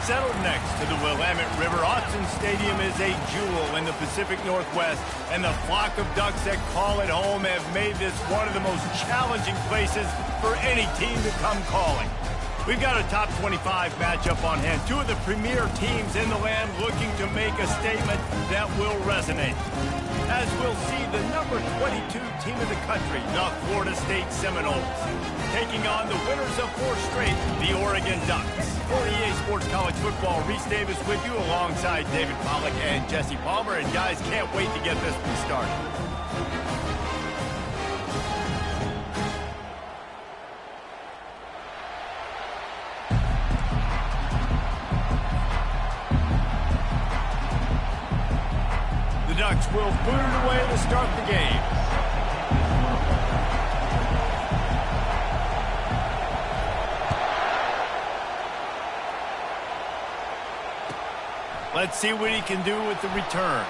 Settled next to the Willamette River, Autzen Stadium is a jewel in the Pacific Northwest, and the flock of Ducks that call it home have made this one of the most challenging places for any team to come calling. We've got a top 25 matchup on hand. Two of the premier teams in the land looking to make a statement that will resonate. As we'll see the number 22 team in the country, the Florida State Seminoles, taking on the winners of 4 straight, the Oregon Ducks. For EA Sports College Football, Reese Davis with you alongside David Pollack and Jesse Palmer. And guys, can't wait to get this one started. The Ducks will boot it away to start the game. Let's see what he can do with the return.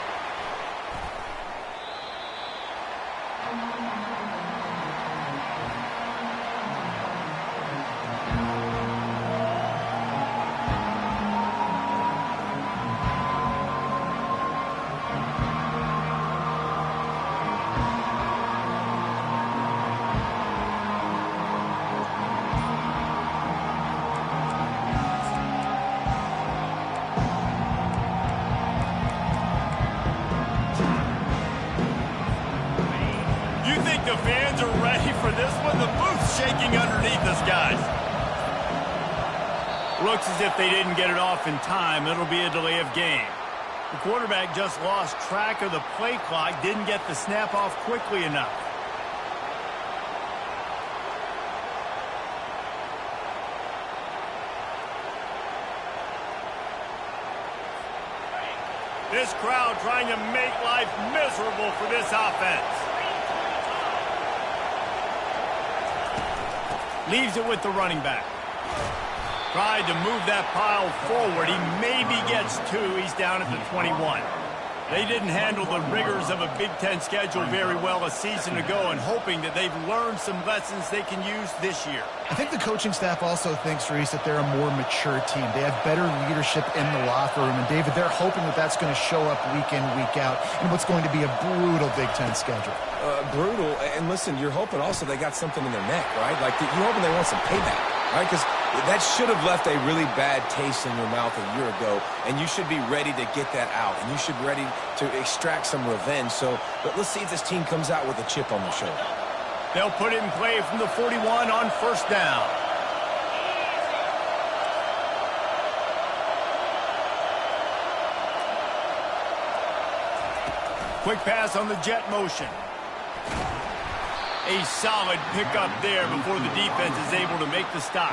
The fans are ready for this one. The booth's shaking underneath us, guys. Looks as if they didn't get it off in time. It'll be a delay of game. The quarterback just lost track of the play clock, didn't get the snap off quickly enough. This crowd trying to make life miserable for this offense. Leaves it with the running back. Tried to move that pile forward. He maybe gets 2. He's down at the 21. They didn't handle the rigors of a Big Ten schedule very well a season ago, and hoping that they've learned some lessons they can use this year. I think the coaching staff also thinks, Reese, that they're a more mature team. They have better leadership in the locker room. And, David, they're hoping that that's going to show up week in, week out in what's going to be a brutal Big Ten schedule. Brutal. And, listen, you're hoping also they got something in their neck, right? Like, you're hoping they want some payback, right? Because that should have left a really bad taste in your mouth a year ago, and you should be ready to get that out, and you should be ready to extract some revenge. So, but let's see if this team comes out with a chip on their shoulder. They'll put it in play from the 41 on first down. Quick pass on the jet motion. A solid pickup there before the defense is able to make the stop.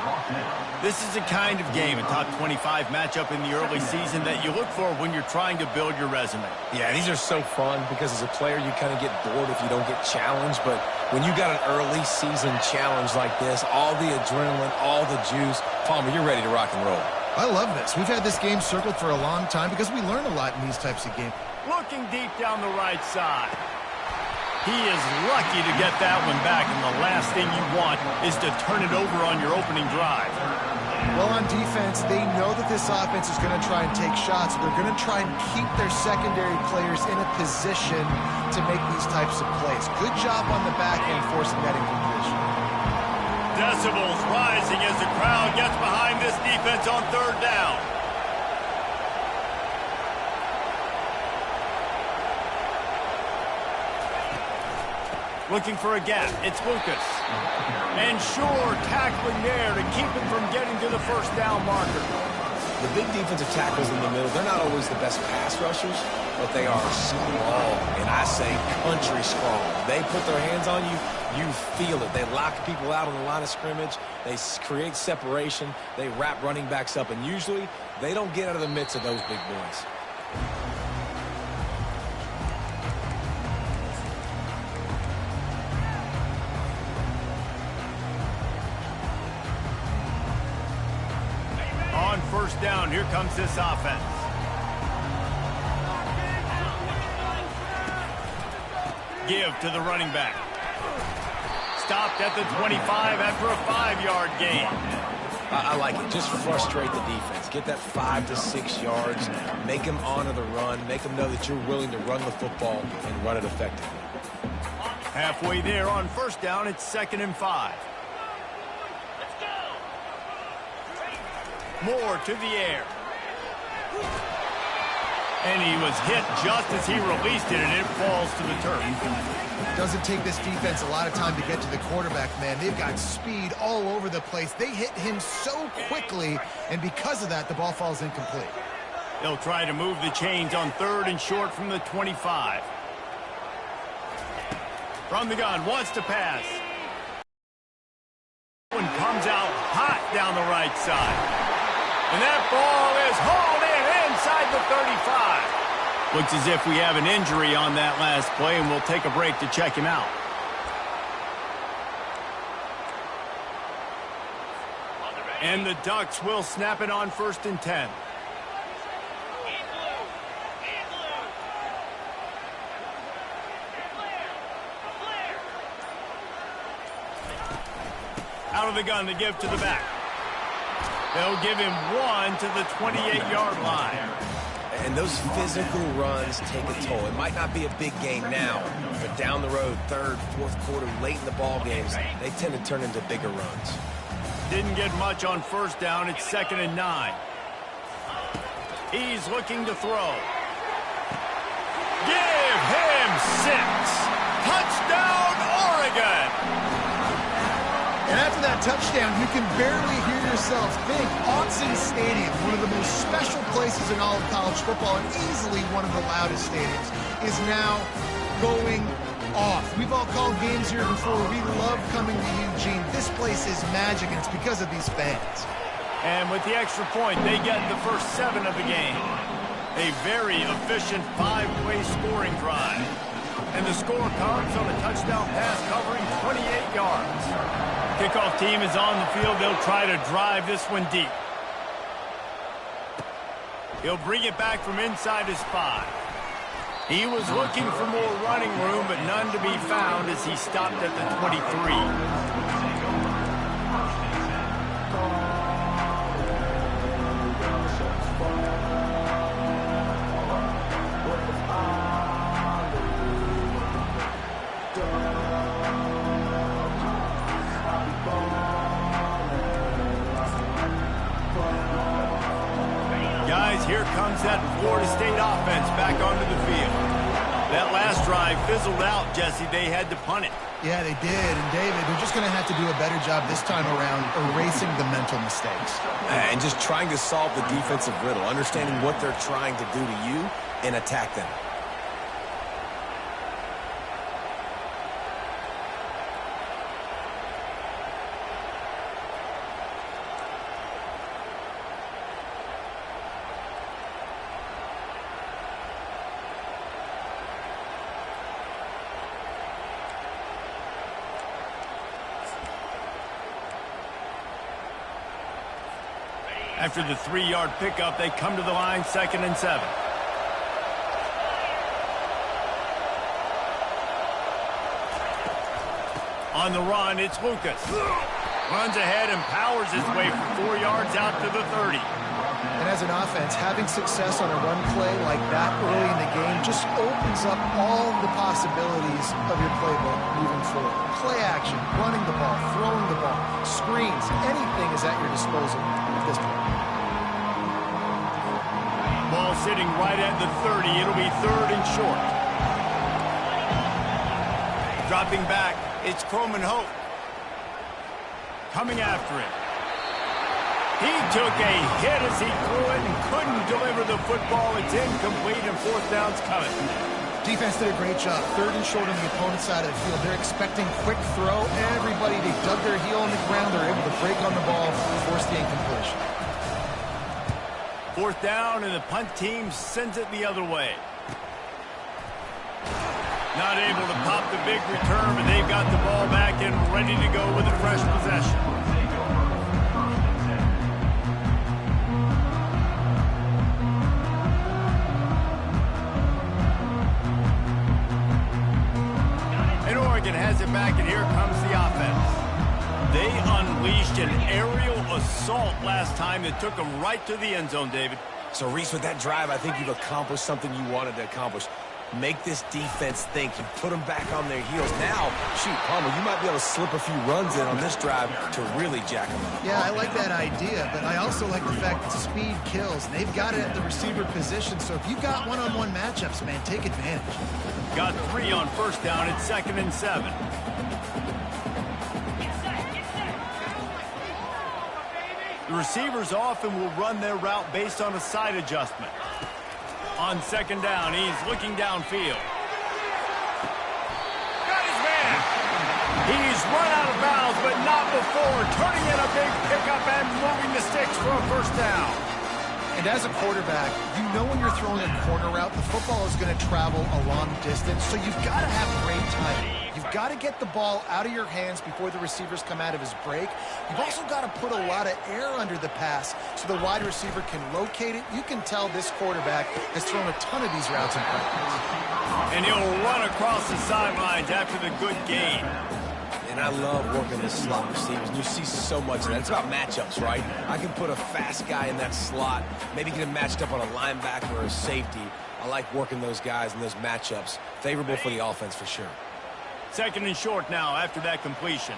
This is the kind of game, a top 25 matchup in the early season, that you look for when you're trying to build your resume. Yeah, these are so fun because as a player you kind of get bored if you don't get challenged. But when you got an early season challenge like this, all the adrenaline, all the juice, Palmer, you're ready to rock and roll. I love this. We've had this game circled for a long time because we learn a lot in these types of games. Looking deep down the right side. He is lucky to get that one back, and the last thing you want is to turn it over on your opening drive. Well, on defense, they know that this offense is going to try and take shots. They're going to try and keep their secondary players in a position to make these types of plays. Good job on the back end forcing that incompletion. Decibels rising as the crowd gets behind this defense on third down. Looking for a gap. It's Lucas. And sure, tackling there to keep him from getting to the first down marker. The big defensive tackles in the middle, they're not always the best pass rushers, but they are strong, and I say country strong. They put their hands on you, you feel it. They lock people out on the line of scrimmage. They create separation. They wrap running backs up, and usually they don't get out of the midst of those big boys. On first down, here comes this offense. Give to the running back. Stopped at the 25 after a 5-yard gain. I like it. Just frustrate the defense. Get that 5 to 6 yards. Make them honor the run. Make them know that you're willing to run the football and run it effectively. Halfway there on first down, it's 2nd and 5. Moore to the air. And he was hit just as he released it, and it falls to the turf. Doesn't take this defense a lot of time to get to the quarterback, man. They've got speed all over the place. They hit him so quickly, and because of that, the ball falls incomplete. They'll try to move the chains on 3rd and short from the 25. From the gun, wants to pass. One comes out hot down the right side. And that ball is hauled in inside the 35. Looks as if we have an injury on that last play, and we'll take a break to check him out. And the Ducks will snap it on 1st and 10. Out of the gun to give to the back. They'll give him 1 to the 28-yard line. And those physical runs take a toll. It might not be a big game now, but down the road, 3rd, 4th quarter, late in the ball games, they tend to turn into bigger runs. Didn't get much on first down. It's 2nd and 9. He's looking to throw. Give him 6. Touchdown, Oregon! And after that touchdown, you can barely hear yourself think. Autzen Stadium, one of the most special places in all of college football and easily one of the loudest stadiums, is now going off. We've all called games here before. We love coming to Eugene. This place is magic, and it's because of these fans. And with the extra point, they get the first 7 of the game. A very efficient 5-play scoring drive. And the score comes on a touchdown pass covering 28 yards. Kickoff team is on the field. They'll try to drive this one deep. He'll bring it back from inside his 5. He was looking for more running room, but none to be found as he stopped at the 23. Here comes that Florida State offense back onto the field. That last drive fizzled out, Jesse. They had to punt it. Yeah, they did. And, David, they're just going to have to do a better job this time around erasing the mental mistakes. And just trying to solve the defensive riddle, understanding what they're trying to do to you and attack them. After the 3-yard pickup, they come to the line, 2nd and 7. On the run, it's Lucas. Runs ahead and powers his way for 4 yards out to the 30. And as an offense, having success on a run play like that early in the game just opens up all the possibilities of your playbook moving forward. Play action, running the ball, throwing the ball, screens, anything is at your disposal at this point. Ball sitting right at the 30. It'll be 3rd and short. Dropping back, it's Croman Hope. Coming after him. He took a hit as he threw it and couldn't deliver the football. It's incomplete and 4th down's coming. Defense did a great job. 3rd and short on the opponent's side of the field. They're expecting quick throw. Everybody, they dug their heel on the ground. They're able to break on the ball, force the incompletion. 4th down, and the punt team sends it the other way. Not able to pop the big return, but they've got the ball back and ready to go with a fresh possession. And Oregon has it back, and here comes the offense. They unleashed an air aerial assault last time that took him right to the end zone, David. So, Reese, with that drive, I think you've accomplished something you wanted to accomplish. Make this defense think. You put them back on their heels. Now, shoot, Palmer, you might be able to slip a few runs in on this drive to really jack them up. Yeah, I like that idea, but I also like the fact that speed kills. And they've got it at the receiver position, so if you've got one-on-one matchups, man, take advantage. Got 3 on first down. It's 2nd and 7. The receivers often will run their route based on a side adjustment. On 2nd down, he's looking downfield. Got his man. He's run out of bounds, but not before turning in a big pickup and moving the sticks for a first down. And as a quarterback, you know when you're throwing a corner route, the football is going to travel a long distance, so you've got to have great timing. You've got to get the ball out of your hands before the receivers come out of his break. You've also got to put a lot of air under the pass so the wide receiver can locate it. You can tell this quarterback has thrown a ton of these routes in practice. And he'll run across the sidelines after the good gain. And I love working the slot receivers. You see so much of that. It's about matchups, right? I can put a fast guy in that slot, maybe get him matched up on a linebacker or a safety. I like working those guys in those matchups. Favorable for the offense for sure. 2nd and short now after that completion.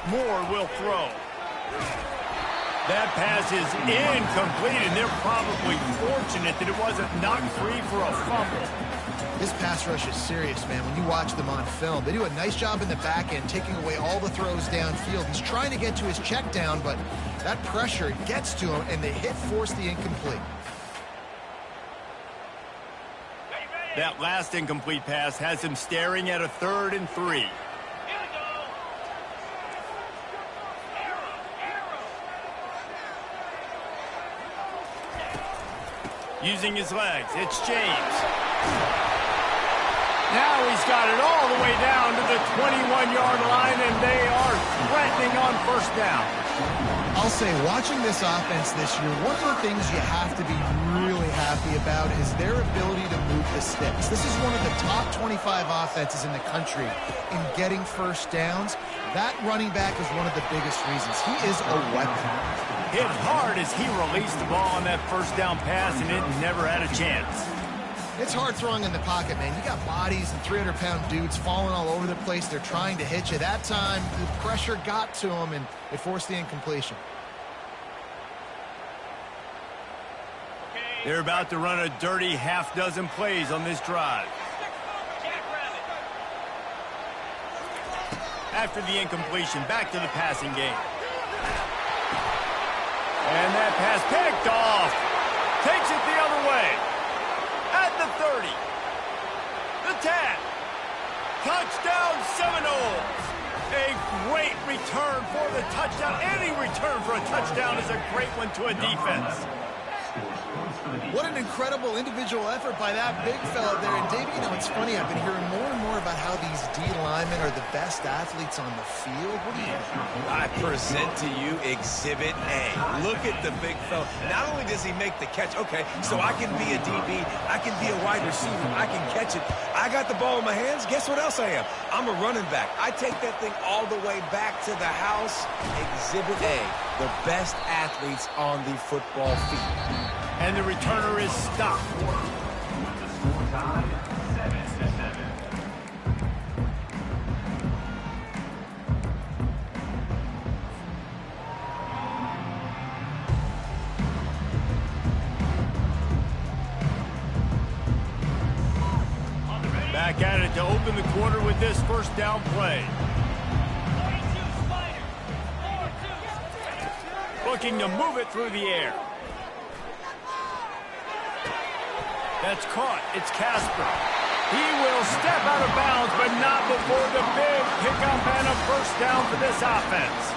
Moore will throw. That pass is incomplete, and they're probably fortunate that it wasn't knocked free for a fumble. This pass rush is serious, man. When you watch them on film, they do a nice job in the back end, taking away all the throws downfield. He's trying to get to his check down, but that pressure gets to him, and the hit forced the incomplete. That last incomplete pass has him staring at a 3rd and 3. Using his legs, it's James. Now he's got it all the way down to the 21-yard line, and they are threatening on first down. I'll say, watching this offense this year, one of the things you have to be really happy about is their ability to move the sticks. This is one of the top 25 offenses in the country in getting first downs. That running back is one of the biggest reasons. He is a weapon. Hit hard as he released the ball on that first down pass, and it never had a chance. It's hard throwing in the pocket, man. You got bodies and 300-pound dudes falling all over the place. They're trying to hit you. That time, the pressure got to him, and it forced the incompletion. They're about to run a dirty half-dozen plays on this drive. After the incompletion, back to the passing game. And that pass picked off. Takes it the other way. At the 30. The 10. Touchdown Seminoles. A great return for the touchdown. Any return for a touchdown is a great one to a defense. What an incredible individual effort by that big fella there. And, Dave, you know, it's funny. I've been hearing more and more about how these D linemen are the best athletes on the field. What do you think? I present to you Exhibit A. Look at the big fella. Not only does he make the catch, okay, so I can be a DB, I can be a wide receiver, I can catch it. I got the ball in my hands. Guess what else I am? I'm a running back. I take that thing all the way back to the house. Exhibit A, the best athletes on the football field. And the returner is stopped. Back at it to open the quarter with this first down play. Looking to move it through the air. That's caught. It's Casper. He will step out of bounds, but not before the big pickup and a first down for this offense.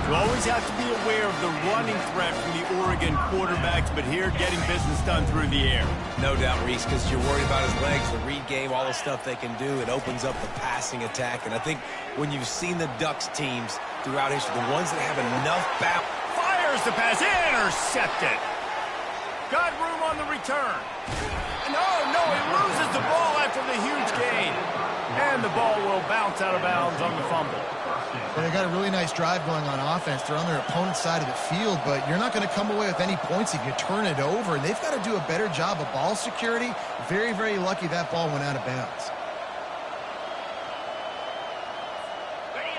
You always have to be aware of the running threat from the Oregon quarterbacks, but here getting business done through the air. No doubt, Reese, because you're worried about his legs, the read game, all the stuff they can do. It opens up the passing attack. And I think when you've seen the Ducks teams throughout history, the ones that have enough bounce. Fires the pass. Intercepted. Got room on the return. No, he loses the ball after the huge gain. and the ball will bounce out of bounds on the fumble. Well, they got a really nice drive going on offense. They're on their opponent's side of the field, but you're not going to come away with any points if you turn it over, and they've got to do a better job of ball security. Very, very lucky that ball went out of bounds.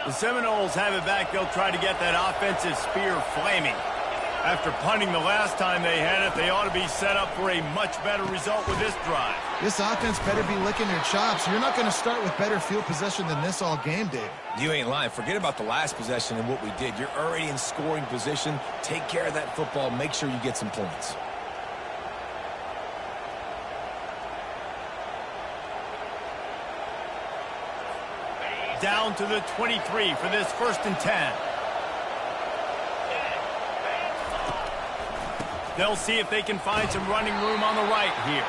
The Seminoles have it back. They'll try to get that offensive spear flaming. After punting the last time they had it, they ought to be set up for a much better result with this drive. This offense better be licking their chops. You're not going to start with better field possession than this all game, Dave. You ain't lying. Forget about the last possession and what we did. You're already in scoring position. Take care of that football. Make sure you get some points. Down to the 23 for this 1st and 10. They'll see if they can find some running room on the right here.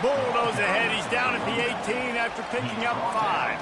Bulldoze ahead. He's down at the 18 after picking up 5.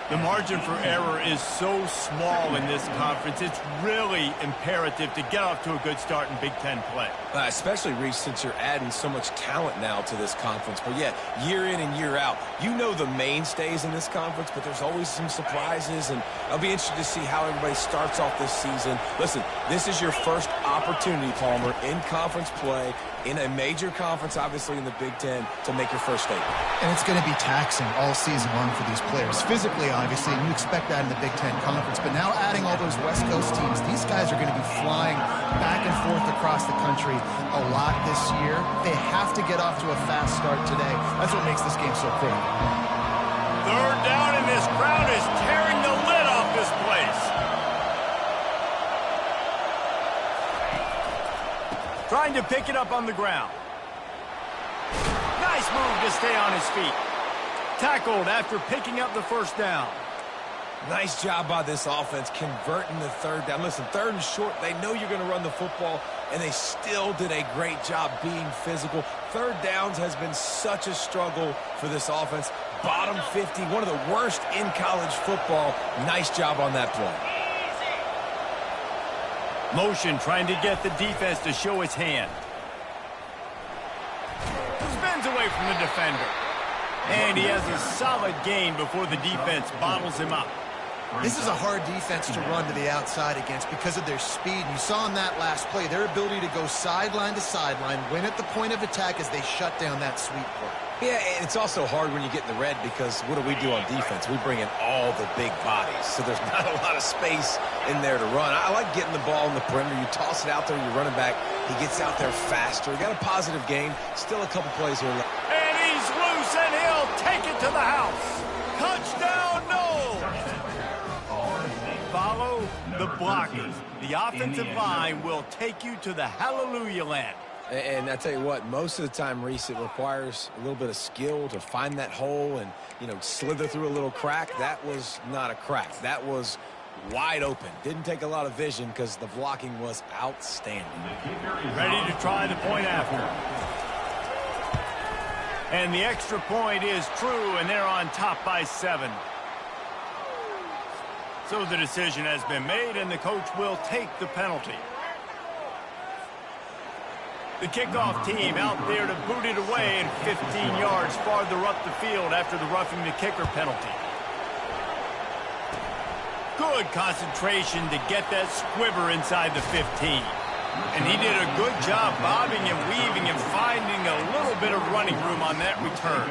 The margin for error is so small in this conference. It's really imperative to get off to a good start in Big Ten play. Especially, Reese, since you're adding so much talent now to this conference. But, yeah, year in and year out, you know the mainstays in this conference, but there's always some surprises, and I'll be interested to see how everybody starts off this season. Listen, this is your first opportunity, Palmer, in conference play, in a major conference, obviously in the Big Ten, to make your first statement. And it's going to be taxing all season long for these players. Physically, obviously, and you expect that in the Big Ten Conference. But now adding all those West Coast teams, these guys are going to be flying back and forth across the country a lot this year. They have to get off to a fast start today. That's what makes this game so critical. 3rd down, and this crowd is tearing the lid off this place. Trying to pick it up on the ground. Nice move to stay on his feet. Tackled after picking up the 1st down. Nice job by this offense converting the 3rd down. Listen, 3rd and short, they know you're going to run the football, and they still did a great job being physical. 3rd downs has been such a struggle for this offense. Bottom 50, one of the worst in college football. Nice job on that play. Motion trying to get the defense to show its hand. Spins away from the defender. And he has a solid gain before the defense bottles him up. This is a hard defense to run to the outside against because of their speed. You saw in that last play their ability to go sideline to sideline, win at the point of attack as they shut down that sweep play. Yeah, and it's also hard when you get in the red because what do on defense? We bring in all the big bodies, so there's not a lot of space in there to run. I like getting the ball in the perimeter. You toss it out there, you're running back. He gets out there faster. He got a positive game. Still a couple plays here left. And he's loose, and he'll take it to the house. Touchdown, no! Follow the blockers. The offensive line will take you to the hallelujah land. And I tell you what, most of the time, Reese, it requires a little bit of skill to find that hole and, slither through a little crack. That was not a crack. That was wide open. Didn't take a lot of vision because the blocking was outstanding. Ready to try the point after. And the extra point is true, and they're on top by 7. So the decision has been made, and the coach will take the penalty. The kickoff team out there to boot it away and 15 yards farther up the field after the roughing the kicker penalty. Good concentration to get that squiver inside the 15. And he did a good job bobbing and weaving and finding a little bit of running room on that return.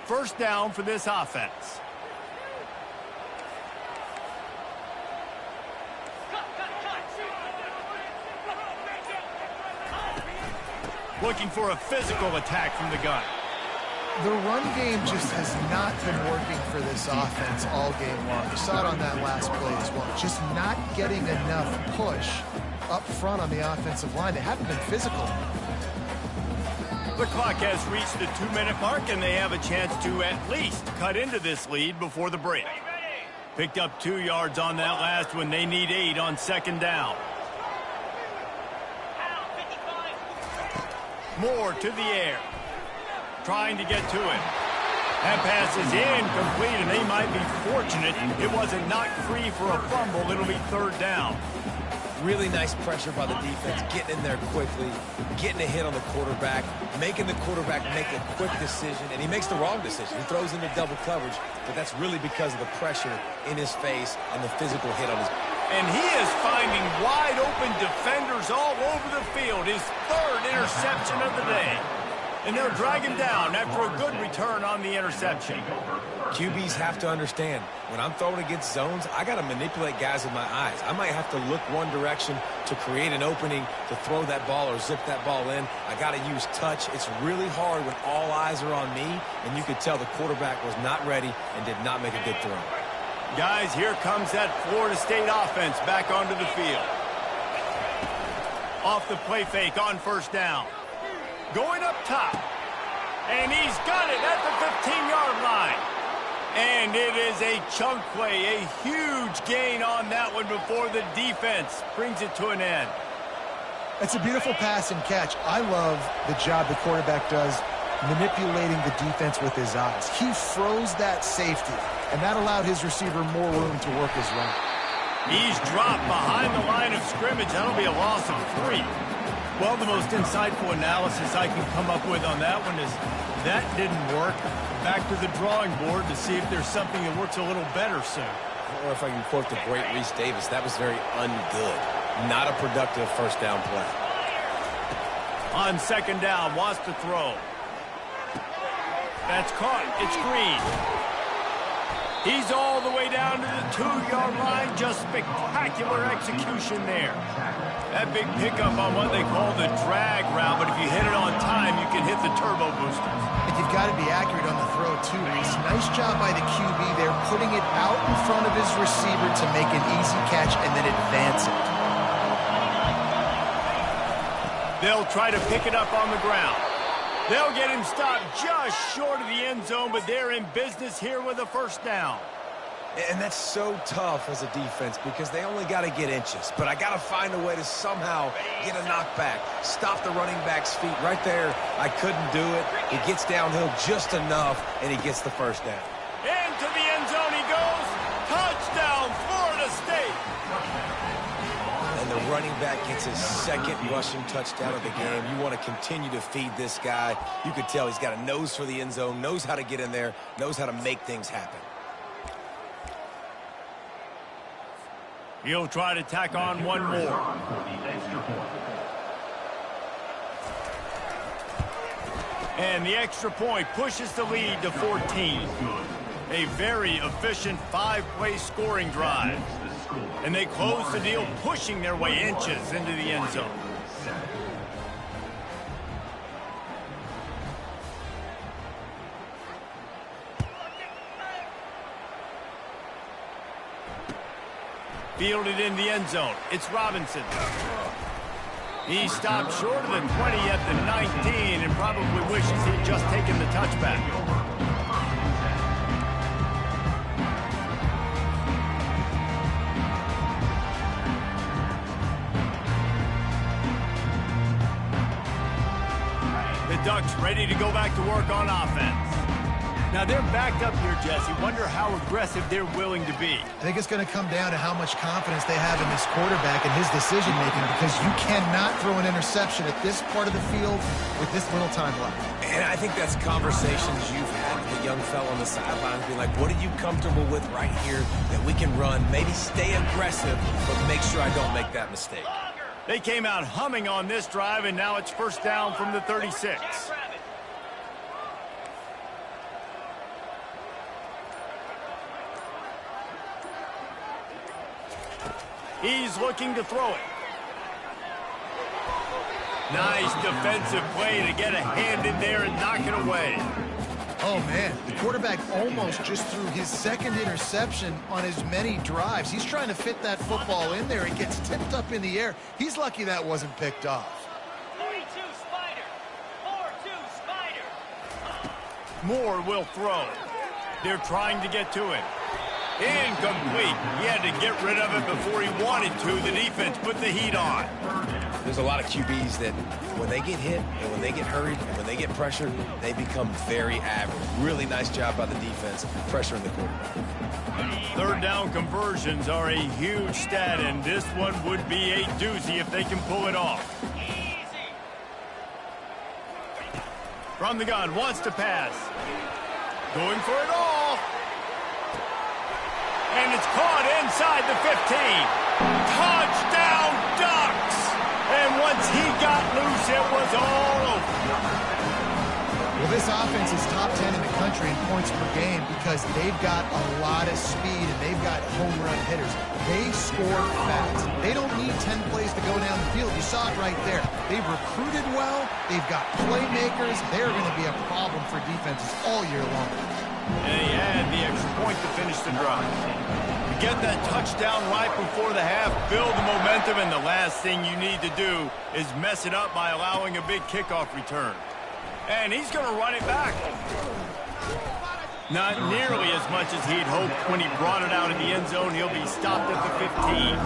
First down for this offense. Looking for a physical attack from the gun. The run game just has not been working for this offense all game long. You saw it on that last play as well. Just not getting enough push up front on the offensive line. They haven't been physical. The clock has reached the 2-minute mark, and they have a chance to at least cut into this lead before the break. Picked up 2 yards on that last one. They need 8 on 2nd down. Moore to the air. Trying to get to it. That pass is incomplete, and they might be fortunate it wasn't knocked free for a fumble. It'll be third down. Really nice pressure by the defense, getting in there quickly, getting a hit on the quarterback, making the quarterback make a quick decision, and he makes the wrong decision. He throws into double coverage, but that's really because of the pressure in his face and the physical hit on his... And he is finding wide-open defenders all over the field. His third interception of the day. And they'll drag him down after a good return on the interception. QBs have to understand, when I'm throwing against zones, I got to manipulate guys with my eyes. I might have to look one direction to create an opening to throw that ball or zip that ball in. I got to use touch. It's really hard when all eyes are on me, and you could tell the quarterback was not ready and did not make a good throw. Guys, here comes that Florida State offense back onto the field. Off the play fake on first down. Going up top. And he's got it at the 15-yard line. And it is a chunk play, a huge gain on that one before the defense brings it to an end. It's a beautiful pass and catch. I love the job the quarterback does manipulating the defense with his eyes. He froze that safety, and that allowed his receiver more room to work his route. He's dropped behind the line of scrimmage. That'll be a loss of 3. Well, the most insightful analysis I can come up with on that one is that didn't work. Back to the drawing board to see if there's something that works a little better soon. Or if I can quote the great Reese Davis, that was very ungood. Not a productive first down play. On second down, wants to throw. That's caught. It's Green. He's all the way down to the 2-yard line. Just spectacular execution there. That big pickup on what they call the drag route, but if you hit it on time, you can hit the turbo boosters. And you've got to be accurate on the throw, too, Reese. Nice job by the QB there, putting it out in front of his receiver to make an easy catch and then advance it. They'll try to pick it up on the ground. They'll get him stopped just short of the end zone, but they're in business here with a first down. And that's so tough as a defense because they only got to get inches. But I got to find a way to somehow get a knockback, stop the running back's feet right there. I couldn't do it. He gets downhill just enough, and he gets the first down. Into the end zone he goes. Touchdown, Florida State. And the running back gets his second rushing touchdown of the game. You want to continue to feed this guy. You could tell he's got a nose for the end zone, knows how to get in there, knows how to make things happen. He'll try to tack on one more. And the extra point pushes the lead to 14. A very efficient 5-play scoring drive. And they close the deal, pushing their way inches into the end zone. Fielded in the end zone. It's Robinson. He stopped short of the 20 at the 19 and probably wishes he'd just taken the touchback. The Ducks ready to go back to work on offense. Now, they're backed up here, Jesse. Wonder how aggressive they're willing to be. I think it's going to come down to how much confidence they have in this quarterback and his decision-making, because you cannot throw an interception at this part of the field with this little time left. And I think that's conversations you've had with the young fella on the sidelines, being like, what are you comfortable with right here that we can run? Maybe stay aggressive, but make sure I don't make that mistake. They came out humming on this drive, and now it's first down from the 36. He's looking to throw it. Nice defensive play to get a hand in there and knock it away. Oh, man, the quarterback almost just threw his second interception on as many drives. He's trying to fit that football in there. It gets tipped up in the air. He's lucky that wasn't picked off. 42 Spider. 4-2 Spider. Moore will throw. They're trying to get to it. Incomplete. He had to get rid of it before he wanted to. The defense put the heat on. There's a lot of QBs that when they get hit and when they get hurried and when they get pressured, they become very average. Really nice job by the defense pressuring the quarterback. Third down conversions are a huge stat, and this one would be a doozy if they can pull it off. From the gun, wants to pass. Going for it all. And it's caught inside the 15. Touchdown, Ducks! And once he got loose, it was all over. Well, this offense is top 10 in the country in points per game because they've got a lot of speed and they've got home run hitters. They score fast. They don't need 10 plays to go down the field. You saw it right there. They've recruited well. They've got playmakers. They're going to be a problem for defenses all year long. And he had the extra point to finish the drive. To get that touchdown right before the half, build the momentum, and the last thing you need to do is mess it up by allowing a big kickoff return. And he's going to run it back. Not nearly as much as he'd hoped when he brought it out of the end zone. He'll be stopped at the 15.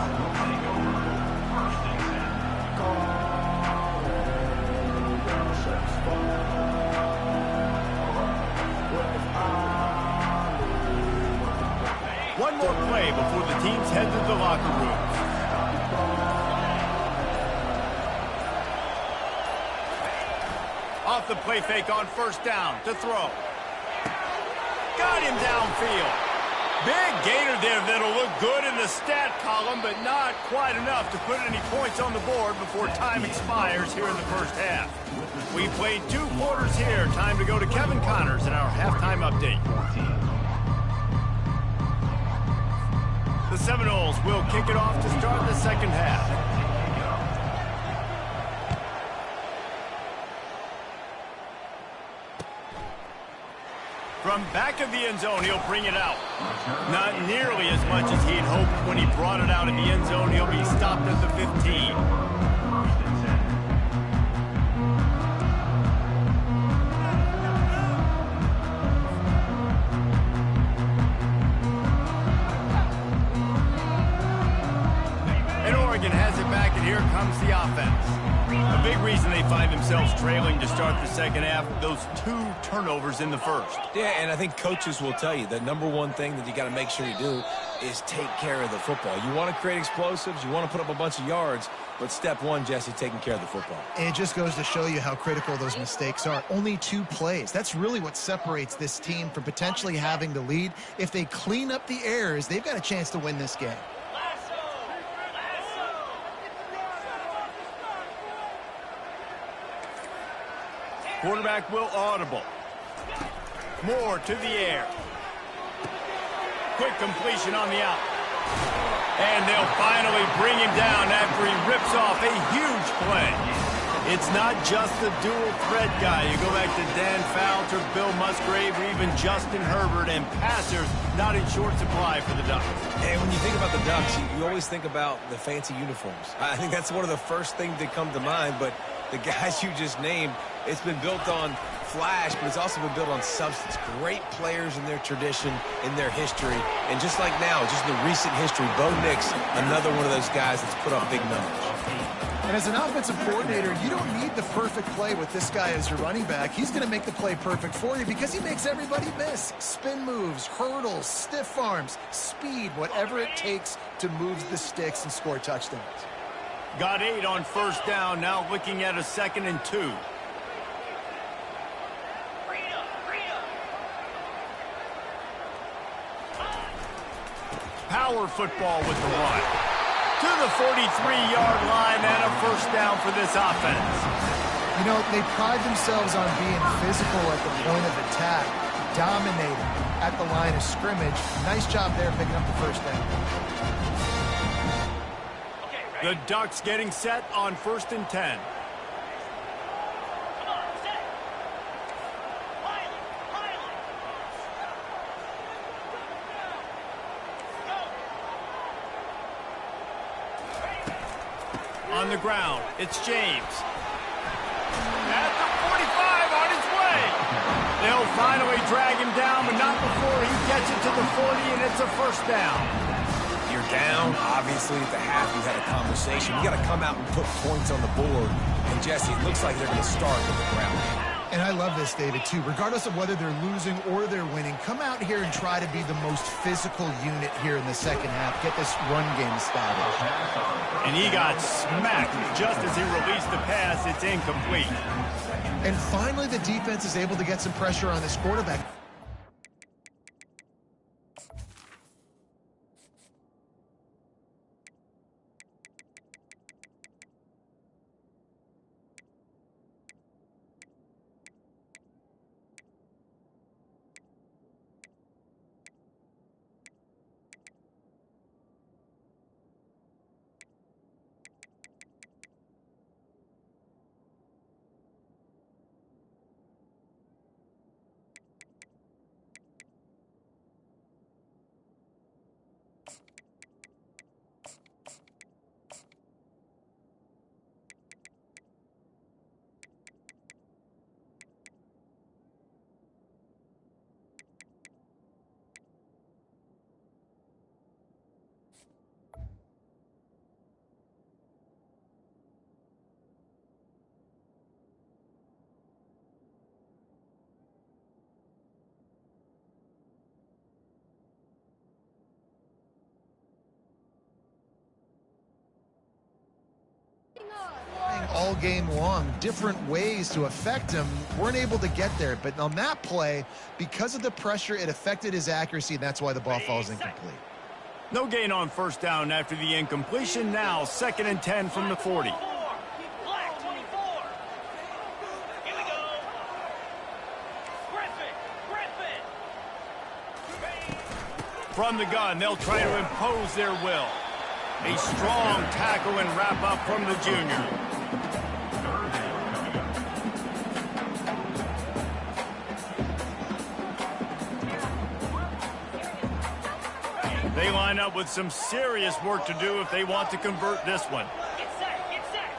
One more play before the teams head to the locker rooms. Off the play fake on first down to throw. Got him downfield. Big gainer there that'll look good in the stat column, but not quite enough to put any points on the board before time expires here in the first half. We played 2 quarters here. Time to go to Kevin Connors in our halftime update. The Seminoles will kick it off to start the second half. From back of the end zone, he'll bring it out. Not nearly as much as he'd hoped when he brought it out of the end zone. He'll be stopped at the 15. And Oregon has it back, and here comes the offense. A big reason they find themselves trailing to start the second half, those 2 turnovers in the first. Yeah, and I think coaches will tell you the number one thing that you got to make sure you do is take care of the football. You want to create explosives, you want to put up a bunch of yards, but step one, Jesse, taking care of the football. And it just goes to show you how critical those mistakes are. Only 2 plays. That's really what separates this team from potentially having the lead. If they clean up the errors, they've got a chance to win this game. Quarterback will audible. Moore to the air. Quick completion on the out. And they'll finally bring him down after he rips off a huge play. It's not just the dual threat guy. You go back to Dan Fowler, Bill Musgrave, or even Justin Herbert, and passers not in short supply for the Ducks. And when you think about the Ducks, you always think about the fancy uniforms. I think that's one of the first things that come to mind, but the guys you just named, it's been built on flash, but it's also been built on substance. Great players in their tradition, in their history, and just like now, just in the recent history, Bo Nix, another one of those guys that's put up big numbers. And as an offensive coordinator, you don't need the perfect play with this guy as your running back. He's going to make the play perfect for you because he makes everybody miss. Spin moves, hurdles, stiff arms, speed, whatever it takes to move the sticks and score touchdowns. Got 8 on first down, now looking at a 2nd and 2. Power football with the run. To the 43-yard line and a first down for this offense. You know, they pride themselves on being physical at the point of attack, dominating at the line of scrimmage. Nice job there picking up the first down. The Ducks getting set on 1st and 10. On the ground, it's James. At the 45, on his way. They'll finally drag him down, but not before he gets it to the 40, and it's a first down. You're down. Obviously, at the half, you had a conversation. You got to come out and put points on the board. And, Jesse, it looks like they're going to start with the ground game. And I love this, David, too. Regardless of whether they're losing or they're winning, come out here and try to be the most physical unit here in the second half. Get this run game established. And he got smacked just as he released the pass. It's incomplete. And finally, the defense is able to get some pressure on this quarterback. All game long, different ways to affect him. Weren't able to get there, but on that play, because of the pressure, it affected his accuracy, and that's why the ball falls incomplete. No gain on first down after the incompletion. Now 2nd and 10 from the 40. Black 24. Here we go. Griffin. From the gun, they'll try to impose their will. A strong tackle and wrap up from the junior. They line up with some serious work to do if they want to convert this one. Get set, get set.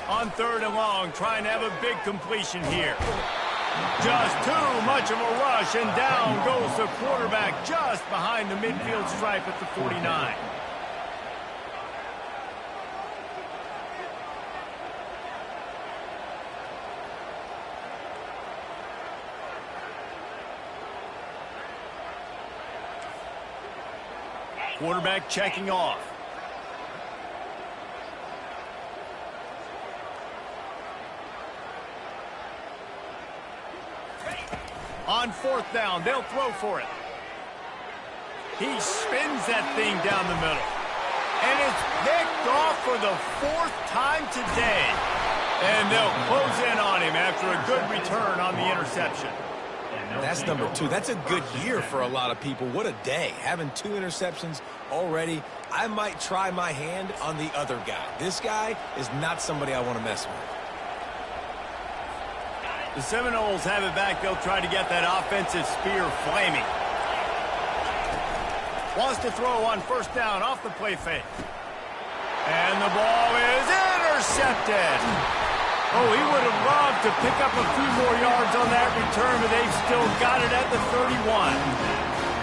On 3rd and long, trying to have a big completion here. Just too much of a rush, and down goes the quarterback just behind the midfield stripe at the 49. Quarterback checking off. On 4th down, they'll throw for it. He spins that thing down the middle. And it's picked off for the 4th time today. And they'll close in on him after a good return on the interception. That's number 2. That's a good year for a lot of people. What a day. Having 2 interceptions already. I might try my hand on the other guy. This guy is not somebody I want to mess with. The Seminoles have it back. They'll try to get that offensive spear flaming. Wants to throw on 1st down off the play fake. And the ball is intercepted. Oh, he would have loved to pick up a few more yards on that return, but they've still got it at the 31.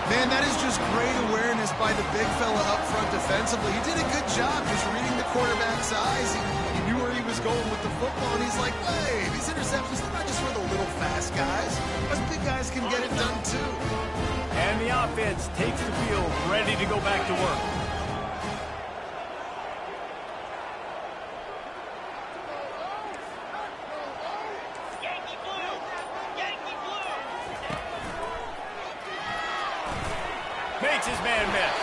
Man, that is just great awareness by the big fella up front defensively. He did a good job just reading the quarterback's eyes. He knew where he was going with the football, and he's like, hey, these interceptions, they're not just for the little fast guys. Us big guys can get it done too. And the offense takes the field, ready to go back to work. Yankee blue. Yankee blue. Makes his man miss.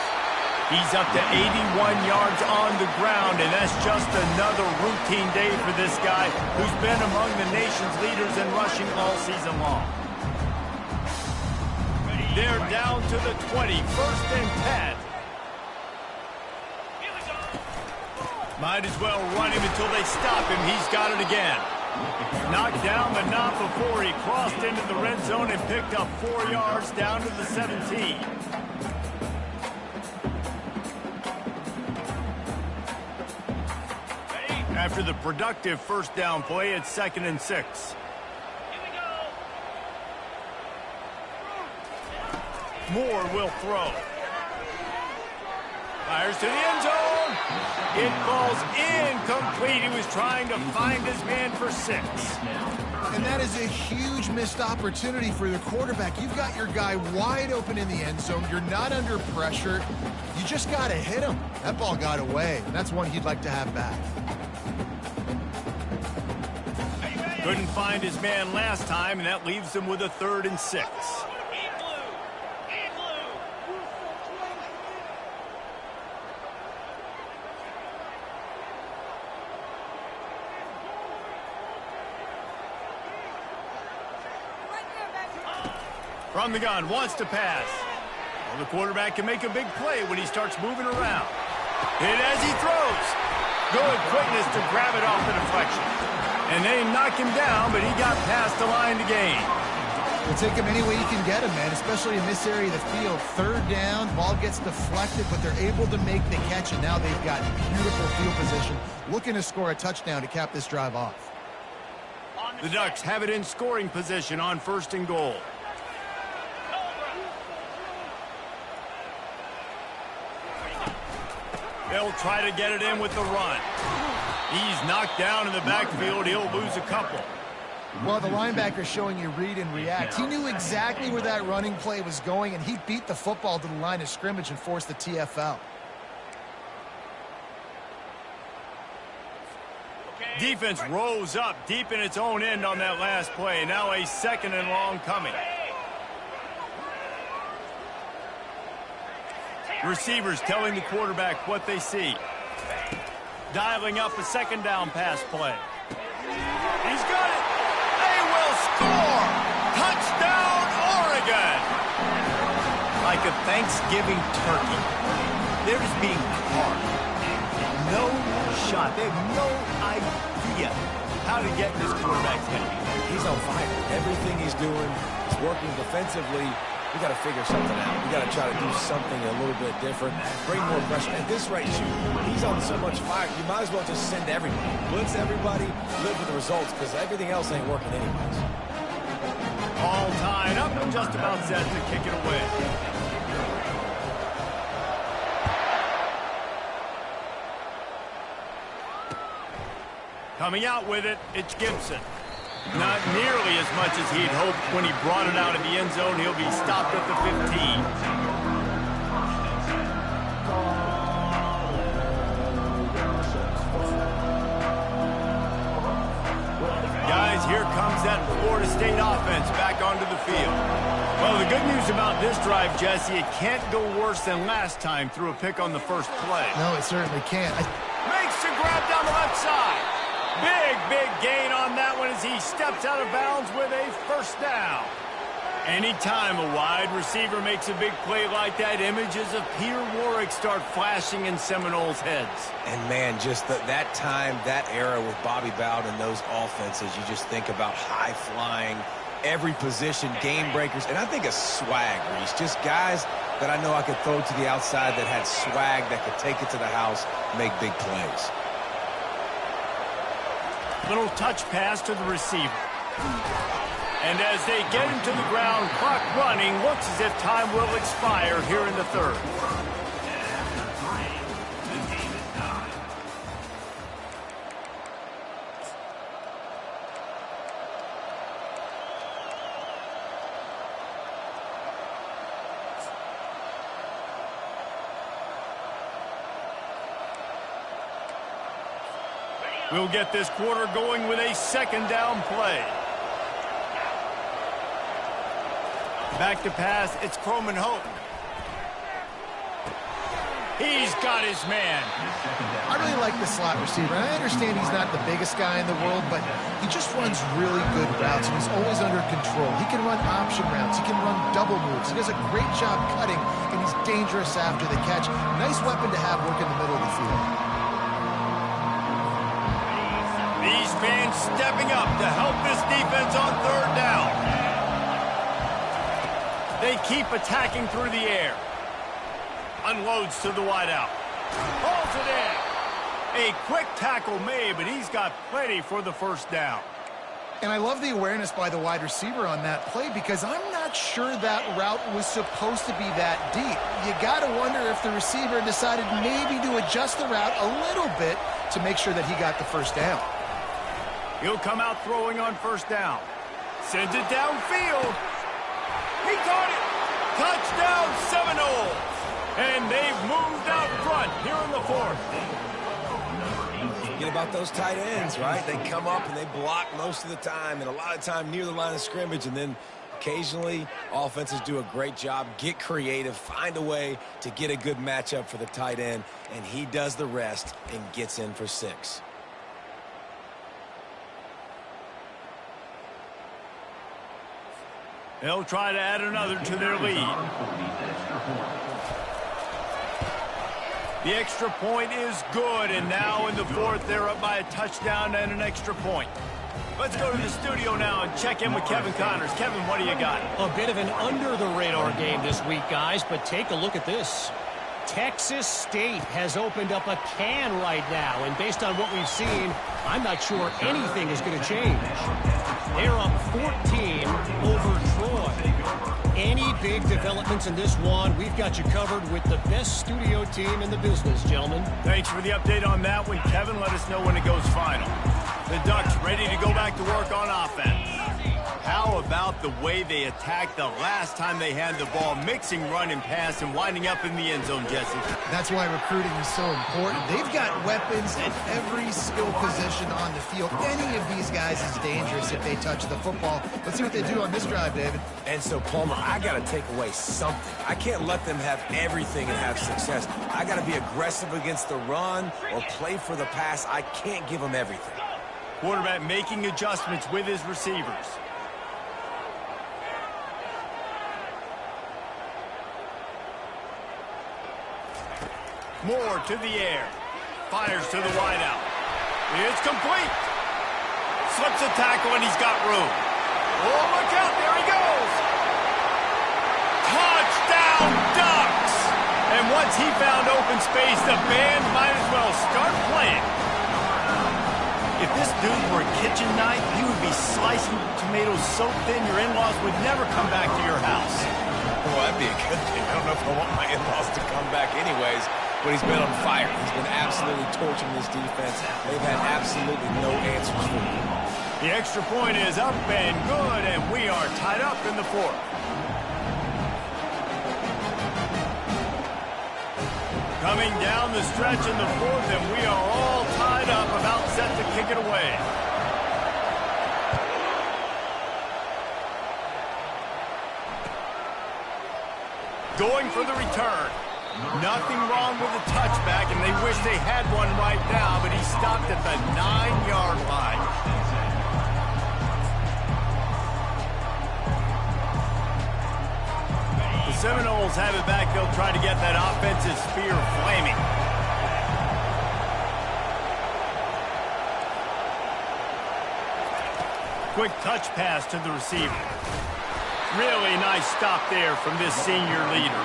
He's up to 81 yards on the ground, and that's just another routine day for this guy who's been among the nation's leaders in rushing all season long. They're down to the 20, 1st and 10. Here we go. Might as well run him until they stop him. He's got it again. Knocked down the knot before he crossed into the red zone and picked up 4 yards down to the 17. After the productive 1st down play, it's 2nd and 6. Here we go. Moore will throw. Fires to the end zone. It falls incomplete. He was trying to find his man for 6. And that is a huge missed opportunity for the quarterback. You've got your guy wide open in the end zone. You're not under pressure. You just got to hit him. That ball got away, and that's one he'd like to have back. Couldn't find his man last time, and that leaves him with a 3rd and 6. From the gun, wants to pass. Well, the quarterback can make a big play when he starts moving around. Hit as he throws. Good quickness to grab it off the deflection. And they knock him down, but he got past the line to gain. You'll take him any way you can get him, man, especially in this area of the field. 3rd down, ball gets deflected, but they're able to make the catch, and now they've got beautiful field position, looking to score a touchdown to cap this drive off. The Ducks have it in scoring position on 1st and goal. They'll try to get it in with the run. He's knocked down in the backfield. He'll lose a couple. Well, the linebacker's showing you read and react. He knew exactly where that running play was going, and he beat the football to the line of scrimmage and forced the TFL. Defense rose up deep in its own end on that last play. Now a 2nd and long coming. Receivers telling the quarterback what they see. Dialing up a 2nd down pass play. He's got it. They will score. Touchdown, Oregon. Like a Thanksgiving turkey. They're just being carved. No shot. They have no idea how to get this quarterback's head. He's on fire. Everything he's doing is working defensively. We got to figure something out. We got to try to do something a little bit different. Bring more pressure. At this rate, he's on so much fire. You might as well just send everybody. Blitz everybody. Live with the results because everything else ain't working anyways. All tied up and just about set to kick it away. Coming out with it, it's Gibson. Not nearly as much as he'd hoped when he brought it out of the end zone. He'll be stopped at the 15. Guys, here comes that Florida State offense back onto the field. Well, the good news about this drive, Jesse, it can't go worse than last time through a pick on the first play. No, it certainly can't. Makes the grab down the left side. Big gain on that one as he steps out of bounds with a 1st down. Anytime a wide receiver makes a big play like that, images of Peter Warrick start flashing in Seminoles' heads. And, man, just that time, that era with Bobby Bowden and those offenses, you just think about high-flying, every position, game breakers, and I think of swag, Reese. Just guys that I know I could throw to the outside that had swag, that could take it to the house, make big plays. Little touch pass to the receiver. And as they get him to the ground, clock running, looks as if time will expire here in the 3rd. We'll get this quarter going with a 2nd down play. Back to pass, it's Croman Hope. He's got his man. I really like the slot receiver. And I understand he's not the biggest guy in the world, but he just runs really good routes, and he's always under control. He can run option routes. He can run double moves. He does a great job cutting, and he's dangerous after the catch. Nice weapon to have work in the middle of the field. These fans stepping up to help this defense on 3rd down. They keep attacking through the air. Unloads to the wideout. Holds it in. A quick tackle made, but he's got plenty for the 1st down. And I love the awareness by the wide receiver on that play because I'm not not sure that route was supposed to be that deep. You got to wonder if the receiver decided maybe to adjust the route a little bit to make sure that he got the first down. He'll come out throwing on first down. Sends it downfield. He caught it. Touchdown Seminoles. And they've moved out front here in the fourth. Forget about those tight ends, right? They come up and they block most of the time, and a lot of time near the line of scrimmage, and then occasionally offenses do a great job, get creative, find a way to get a good matchup for the tight end, and he does the rest and gets in for 6. They'll try to add another to their lead. The extra point is good, and now in the fourth, they're up by a touchdown and an extra point. Let's go to the studio now and check in with Kevin Connors. Kevin, what do you got? A bit of an under-the-radar game this week, guys, but take a look at this. Texas State has opened up a can right now, and based on what we've seen, I'm not sure anything is going to change. They're up 14 over Troy. Any big developments in this one, we've got you covered with the best studio team in the business, gentlemen. Thanks for the update on that one, Kevin. Let us know when it goes final. The Ducks ready to go back to work on offense. How about the way they attacked the last time they had the ball, mixing run and pass and winding up in the end zone, Jesse? That's why recruiting is so important. They've got weapons at every skill position on the field. Any of these guys is dangerous if they touch the football. Let's see what they do on this drive, David. And so, Palmer, I got to take away something. I can't let them have everything and have success. I got to be aggressive against the run or play for the pass. I can't give them everything. Quarterback making adjustments with his receivers. Moore to the air. Fires to the wideout. It's complete. Slips a tackle and he's got room. Oh, look out. There he goes. Touchdown Ducks. And once he found open space, the band might as well start playing. If this dude were a kitchen knife, he would be slicing tomatoes so thin your in-laws would never come back to your house. Well, that'd be a good thing. I don't know if I want my in-laws to come back anyways, but he's been on fire. He's been absolutely torching this defense. They've had absolutely no answers for him. The extra point is up and good, and we are tied up in the fourth. Coming down the stretch in the fourth, and we are all tied up, about set to kick it away. Going for the return. Nothing wrong with the touchback, and they wish they had one right now, but he stopped at the 9-yard line. The Seminoles have it back. They'll try to get that offensive spear flaming. Quick touch pass to the receiver. Really nice stop there from this senior leader.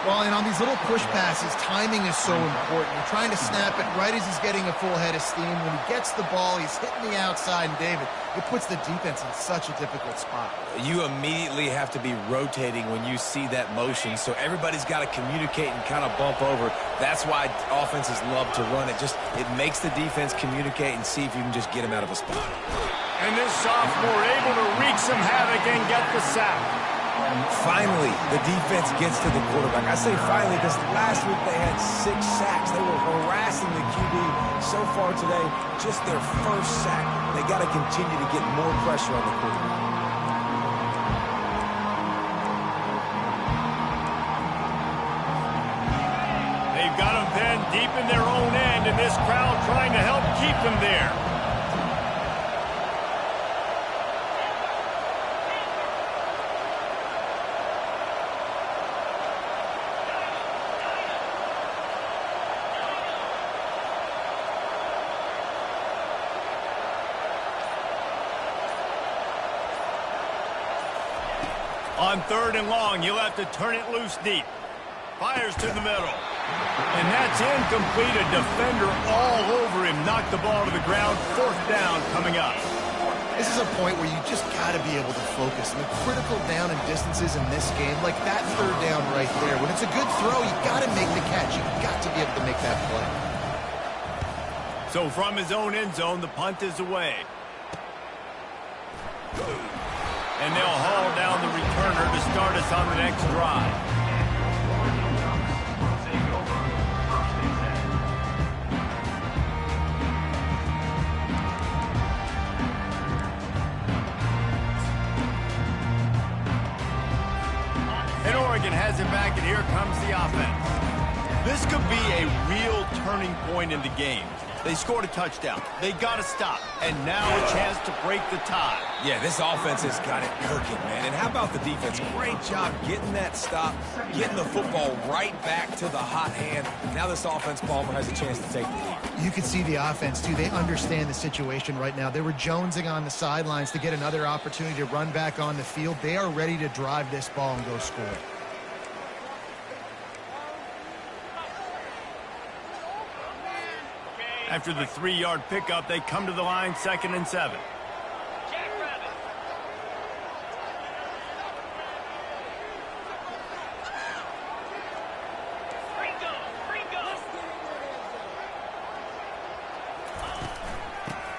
Well, and on these little push passes, timing is so important. You're trying to snap it right as he's getting a full head of steam. When he gets the ball, he's hitting the outside, and David, it puts the defense in such a difficult spot. You immediately have to be rotating when you see that motion, so everybody's got to communicate and kind of bump over. That's why offenses love to run it. It makes the defense communicate and see if you can just get him out of a spot. And this sophomore able to wreak some havoc and get the sack. Finally, the defense gets to the quarterback. I say finally because last week they had 6 sacks. They were harassing the QB so far today. Just their first sack. They got to continue to get more pressure on the quarterback. They've got them pinned deep in their own end, and this crowd trying to help keep them there. On 3rd and long, he'll have to turn it loose deep. Fires to the middle. And that's incomplete. A defender all over him. Knocked the ball to the ground. 4th down coming up. This is a point where you just got to be able to focus. And the critical down and distances in this game, like that third down right there, when it's a good throw, you got to make the catch. You got to be able to make that play. So from his own end zone, the punt is away. And they'll haul down the returner to start us on the next drive. And Oregon has it back, and here comes the offense. This could be a real turning point in the game. They scored a touchdown. They got to stop. And now a chance to break the tie. Yeah, this offense has got it cooking, man. And how about the defense? Great job getting that stop, getting the football right back to the hot hand. Now this offense, Palmer, has a chance to take the lead. You can see the offense, too. They understand the situation right now. They were jonesing on the sidelines to get another opportunity to run back on the field. They are ready to drive this ball and go score. After the 3-yard pickup, they come to the line, 2nd and 7. Jackrabbit. Ringo.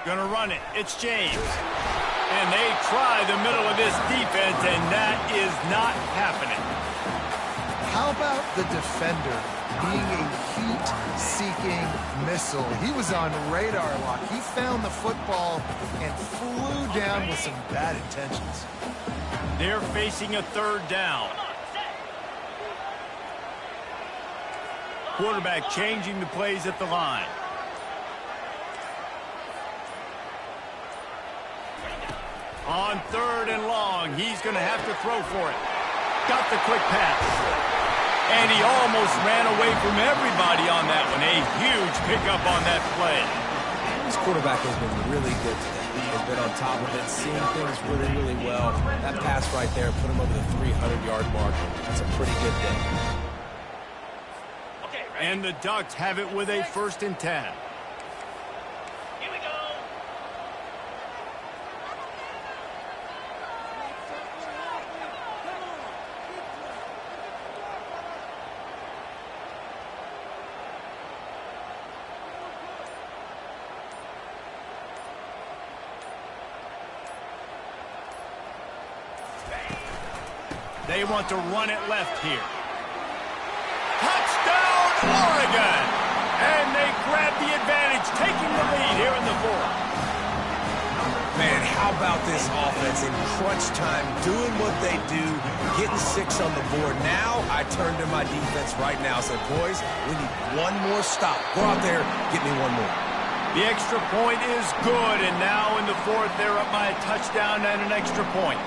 Gonna run it. It's James. And they try the middle of this defense, and that is not happening. How about the defender being a heat-seeking missile? He was on radar lock. He found the football and flew down with some bad intentions. They're facing a 3rd down. Quarterback changing the plays at the line. On 3rd and long, he's going to have to throw for it. Got the quick pass. And he almost ran away from everybody on that one. A huge pickup on that play. This quarterback has been really good today. He's been on top of it, seeing things really, really well. That pass right there put him over the 300-yard mark. That's a pretty good day. Okay, ready? And the Ducks have it with a 1st and 10. Here we go. They want to run it left here. Touchdown, Oregon! And they grab the advantage, taking the lead here in the 4th. Man, how about this offense in crunch time, doing what they do, getting 6 on the board. Now I turn to my defense right now and said, boys, we need one more stop. Go out there, get me one more. The extra point is good, and now in the 4th, they're up by a touchdown and an extra point.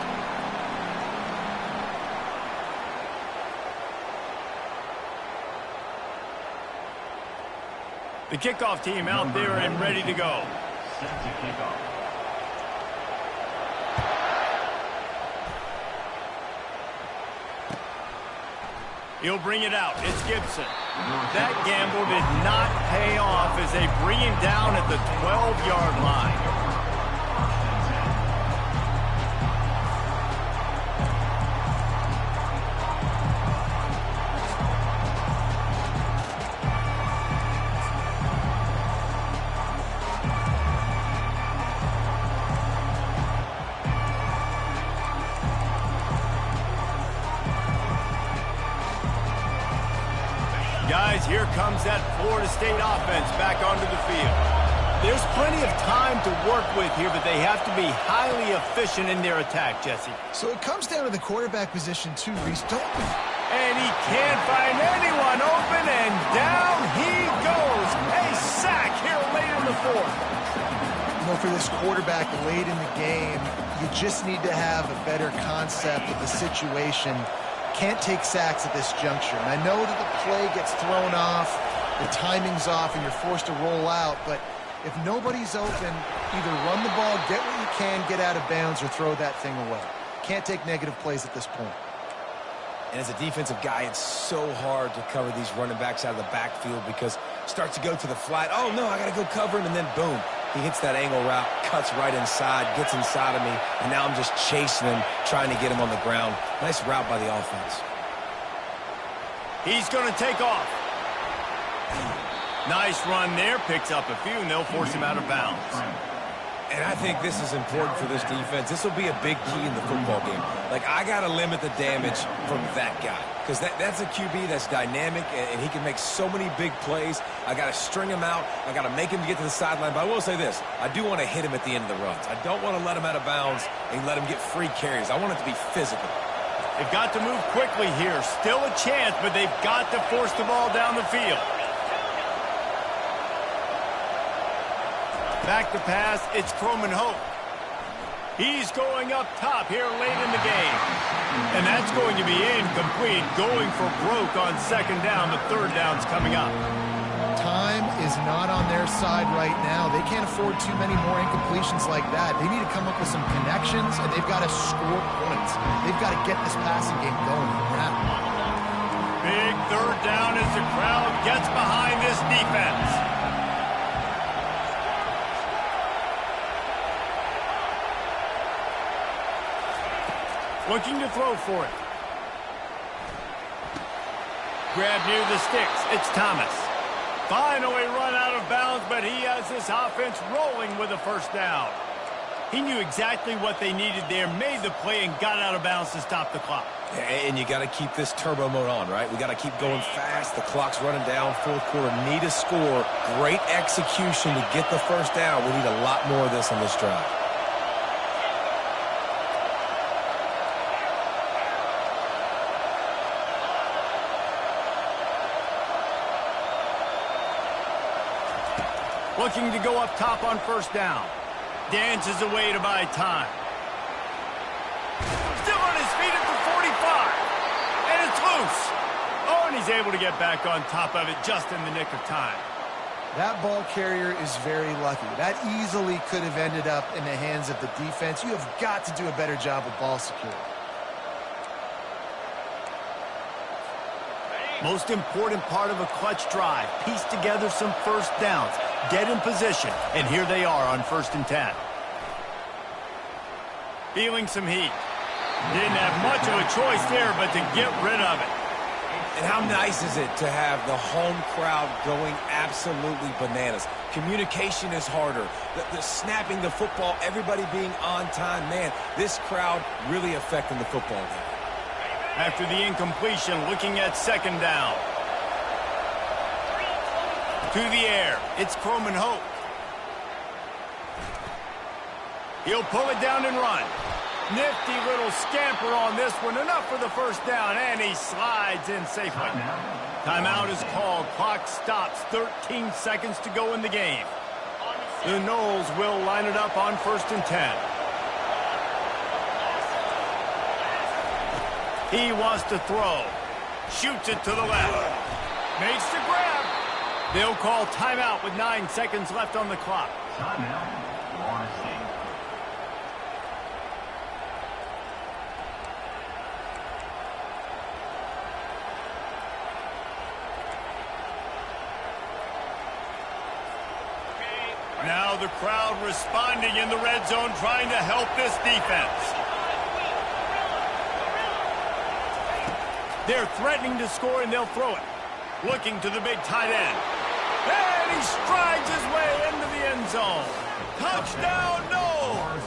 The kickoff team out there and ready to go. Set to kick off. He'll bring it out. It's Gibson. That gamble did not pay off as they bring him down at the 12-yard line. Guys, here comes that Florida State offense back onto the field. There's plenty of time to work with here, but they have to be highly efficient in their attack, Jesse. So it comes down to the quarterback position, too, Reese. And he can't find anyone open, and down he goes. A sack here late in the 4th. You know, for this quarterback late in the game, you just need to have a better concept of the situation. Can't take sacks at this juncture. And I know that the play gets thrown off, the timing's off, and you're forced to roll out. But if nobody's open, either run the ball, get what you can, get out of bounds, or throw that thing away. Can't take negative plays at this point. And as a defensive guy, it's so hard to cover these running backs out of the backfield because it starts to go to the flat. Oh, no, I got to go cover him, and then boom. He hits that angle route, cuts right inside, gets inside of me, and now I'm just chasing him, trying to get him on the ground. Nice route by the offense. He's going to take off. Nice run there. Picks up a few, and they'll force him out of bounds. And I think this is important for this defense. This will be a big key in the football game. Like, I got to limit the damage from that guy. Because that's a QB that's dynamic, and he can make so many big plays. I got to string him out. I got to make him get to the sideline. But I will say this. I do want to hit him at the end of the runs. I don't want to let him out of bounds and let him get free carries. I want it to be physical. They've got to move quickly here. Still a chance, but they've got to force the ball down the field. Back to pass, it's Croman Hope. He's going up top here late in the game. And that's going to be incomplete, going for broke on second down. The third down's coming up. Time is not on their side right now. They can't afford too many more incompletions like that. They need to come up with some connections, and they've got to score points. They've got to get this passing game going now. Big third down as the crowd gets behind this defense. Looking to throw for it. Grab near the sticks. It's Thomas. Finally run out of bounds, but he has this offense rolling with a first down. He knew exactly what they needed there, made the play, and got out of bounds to stop the clock. And you got to keep this turbo mode on, right? We got to keep going fast. The clock's running down. Fourth quarter, need a score. Great execution to get the first down. We need a lot more of this on this drive. Looking to go up top on first down. Dances away to buy time. Still on his feet at the 45. And it's loose. Oh, and he's able to get back on top of it just in the nick of time. That ball carrier is very lucky. That easily could have ended up in the hands of the defense. You have got to do a better job with ball security. Most important part of a clutch drive. Piece together some first downs. Get in position. And here they are on 1st and 10. Feeling some heat. Didn't have much of a choice there, but to get rid of it. And how nice is it to have the home crowd going absolutely bananas? Communication is harder. The snapping the football, everybody being on time. Man, this crowd really affecting the football game. After the incompletion, looking at second down. To the air, it's Croman Hope. He'll pull it down and run. Nifty little scamper on this one. Enough for the first down, and he slides in safely. Timeout is called. Clock stops. 13 seconds to go in the game. The Noles will line it up on 1st and 10. He wants to throw. Shoots it to the left. Makes the grab. They'll call timeout with 9 seconds left on the clock. Now the crowd responding in the red zone, trying to help this defense. They're threatening to score, and they'll throw it. Looking to the big tight end. And he strides his way into the end zone. Touchdown, Noles!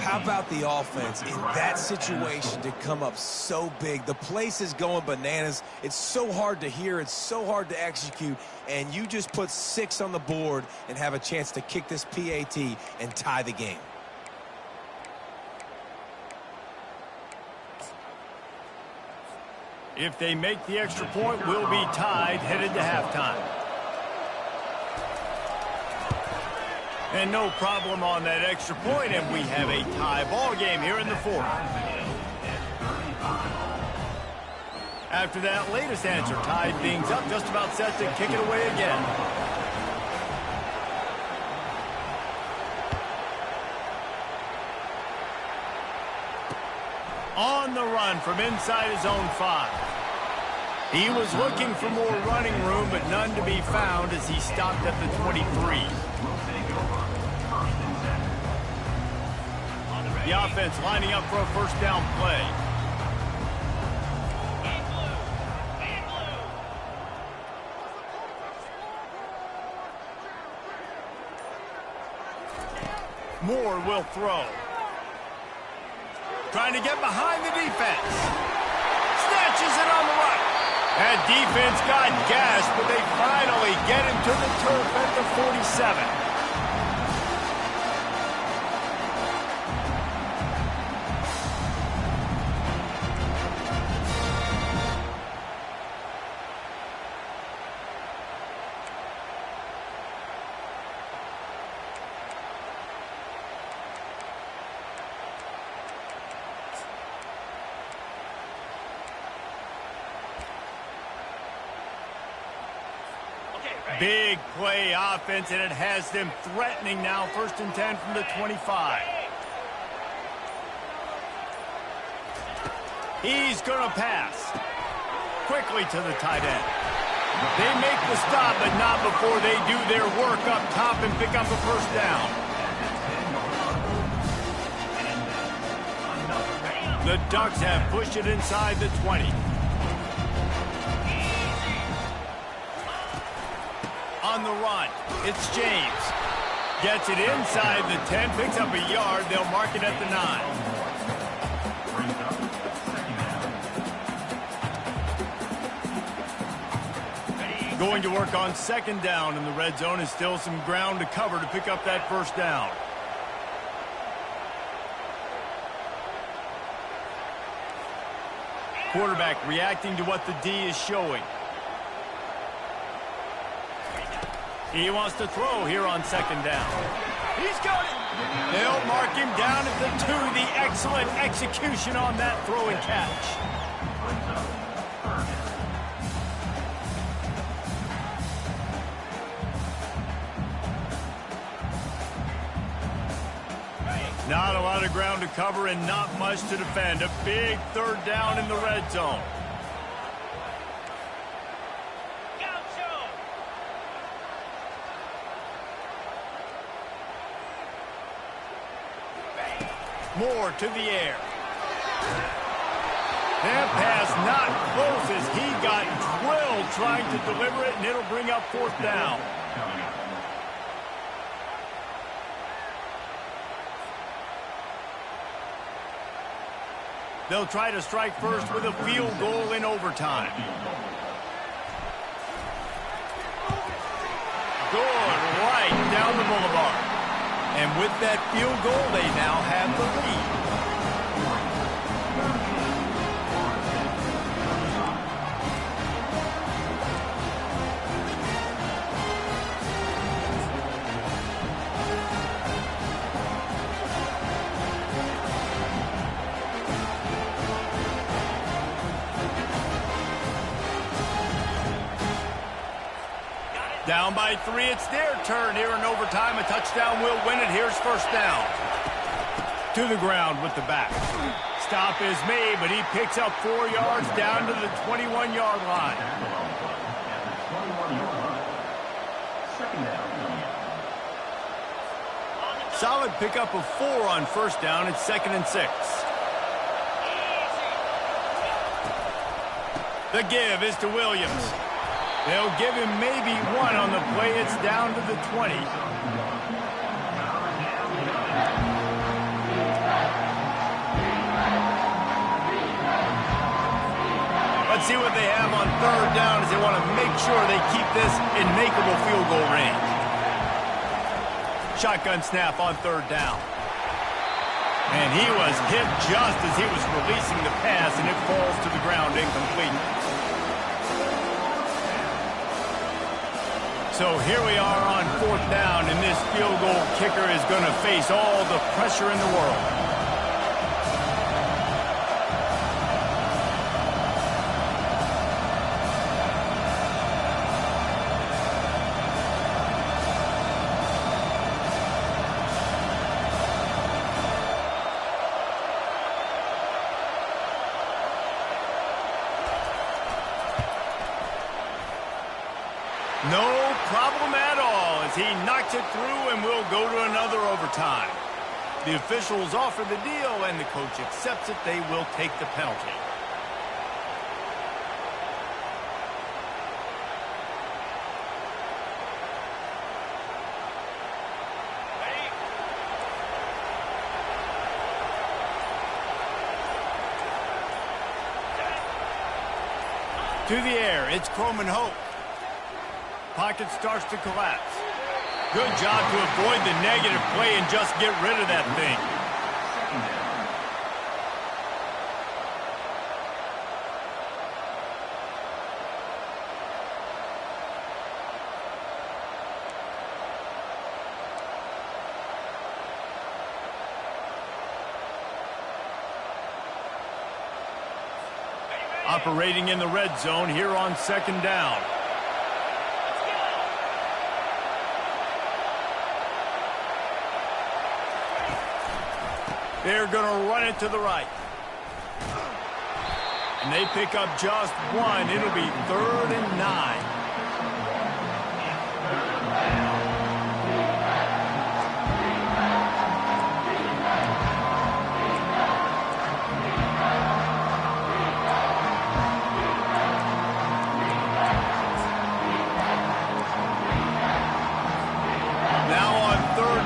How about the offense in that situation to come up so big? The place is going bananas. It's so hard to hear. It's so hard to execute. And you just put 6 on the board and have a chance to kick this PAT and tie the game. If they make the extra point, we'll be tied, headed to halftime. And no problem on that extra point, and we have a tie ball game here in the 4th. After that latest answer, tied things up, just about set to kick it away again. On the run from inside his own 5. He was looking for more running room, but none to be found as he stopped at the 23. The offense lining up for a first down play. Moore will throw. Trying to get behind the defense. Snatches it on the right. That defense got gashed, but they finally get him to the turf at the 47. Big play offense, and it has them threatening now. 1st and 10 from the 25. He's going to pass. Quickly to the tight end. They make the stop, but not before they do their work up top and pick up a first down. The Ducks have pushed it inside the 20. On the run, it's James. Gets it inside the 10, picks up a yard. They'll mark it at the 9. Going to work on 2nd down in the red zone, and still some ground to cover to pick up that first down. Quarterback reacting to what the D is showing. He wants to throw here on 2nd down. He's got it. They'll mark him down at the 2. The excellent execution on that throw and catch. Not a lot of ground to cover and not much to defend. A big 3rd down in the red zone. Moore to the air. That pass not close as he got drilled trying to deliver it, and it'll bring up 4th down. They'll try to strike first with a field goal in overtime. Good, right down the boulevard. And with that field goal, they now have the lead. Down by 3, it's their turn here in overtime. A touchdown will win it. Here's 1st down. To the ground with the back. Stop is made, but he picks up 4 yards down to the 21-yard line. Solid pickup of 4 on 1st down. It's 2nd and 6. The give is to Williams. They'll give him maybe 1 on the play. It's down to the 20. Let's see what they have on 3rd down as they want to make sure they keep this in makeable field goal range. Shotgun snap on 3rd down. And he was hit just as he was releasing the pass, and it falls to the ground incomplete. So here we are on 4th down, and this field goal kicker is going to face all the pressure in the world. No problem at all as he knocks it through and we'll go to another overtime. The officials offer the deal and the coach accepts it. They will take the penalty. To the air, it's Croman Hope. Pocket starts to collapse. Good job to avoid the negative play and just get rid of that thing. Operating in the red zone here on second down. They're going to run it to the right. And they pick up just one. It'll be 3rd and 9.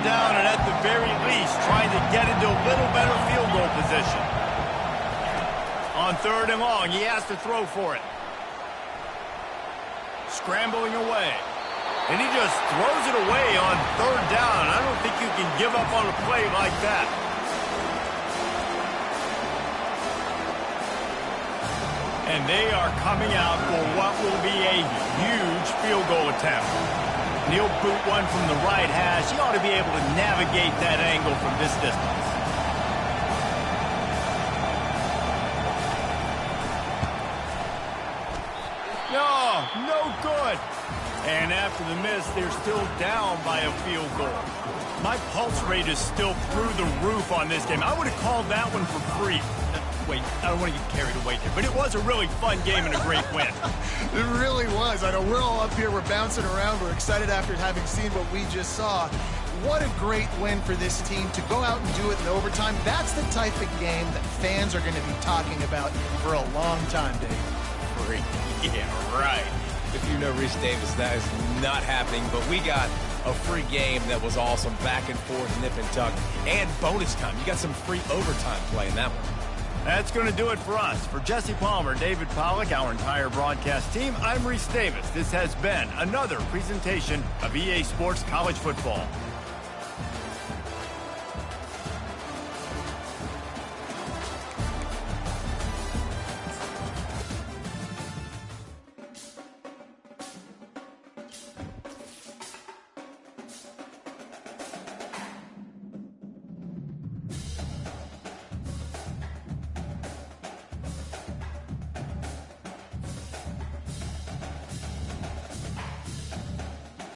Down and at the very least trying to get into a little better field goal position. On 3rd and long, he has to throw for it. Scrambling away. And he just throws it away on 3rd down. I don't think you can give up on a play like that. And they are coming out for what will be a huge field goal attempt. And he'll boot one from the right hash. He ought to be able to navigate that angle from this distance. No good. And after the miss, they're still down by a field goal. My pulse rate is still through the roof on this game. I would have called that one for free. Wait, I don't want to get carried away there, but it was a really fun game and a great win. It really was. I know we're all up here, we're bouncing around, we're excited after having seen what we just saw. What a great win for this team to go out and do it in overtime. That's the type of game that fans are going to be talking about for a long time, Dave. Free. Yeah, right. If you know Rich Davis, that is not happening, but we got a free game that was awesome, back and forth, nip and tuck, and bonus time. You got some free overtime play in that one. That's going to do it for us. For Jesse Palmer, David Pollack, our entire broadcast team, I'm Reese Davis. This has been another presentation of EA Sports College Football.